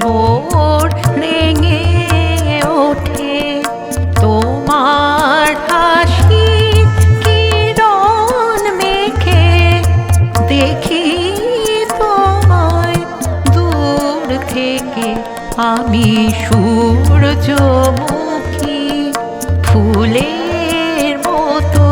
মোর রেঙে ওঠে তোমার হাসি কিরণ মেখে দেখি তোমায় দূর থেকে আমি সূর্যমুখী ফুলের মতো।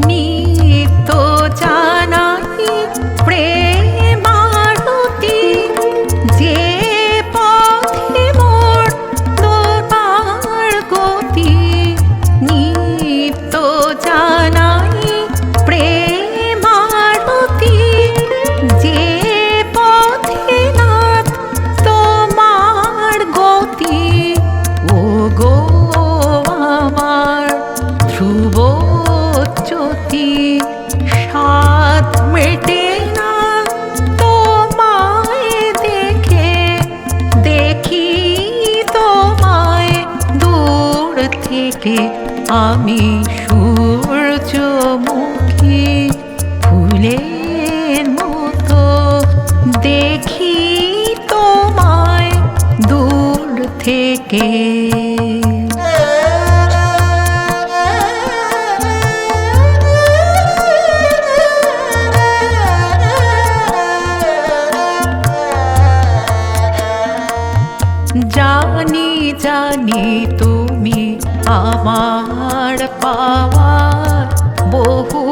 নিত্য জানাই প্রেমারতি যে পথে মোর তোমার গতি। নিত্য জানাই প্রেমারতি যে পথে নাথ তোমার গতি। ও গো আমার ধ্রুব জ্যোতি সাত মেটে না তোমায় দেখে দেখি তোমায় দূর থেকে আমি সূর্যমুখী ফুলের মতো। দেখি তোমায় দূর থেকে। জানি জানি তুমি আমার পাওয়ার বহু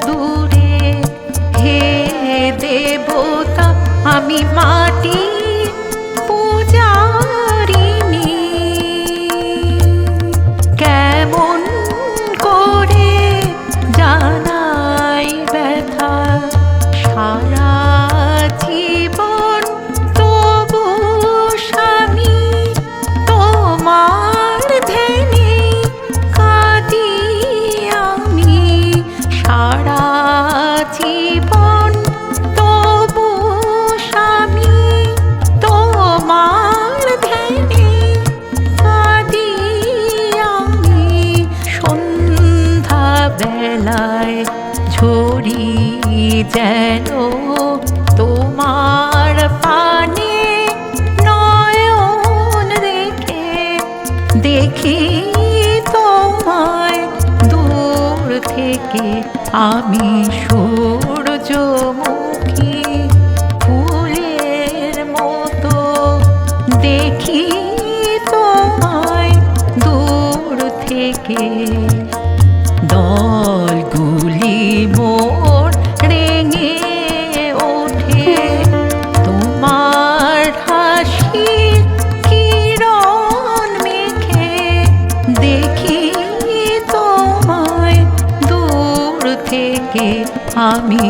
দূরে। হে দেবতা আমি মাটি পূজারিণী। কেমন করে জানাই ব্যথা সারা জীবন তবু স্বামী তোমার ধ্যানে কাঁদি আমি। সারা জীবন তবু স্বামী তোমার ধ্যানে কাঁদি আমি। সন্ধ্যা বেলায় ঝরি যেন তোমার পানে নয়ন রেখে দেখি তোমায় দূর থেকে আমি সূর্যমুখী ফুলের মতো। দেখি তোমায় দূর থেকে দলগুলি মোর রেঙে ওঠে তোমার হাসি কিরণ মেখে দেখি তোমায় দূর থেকে আমি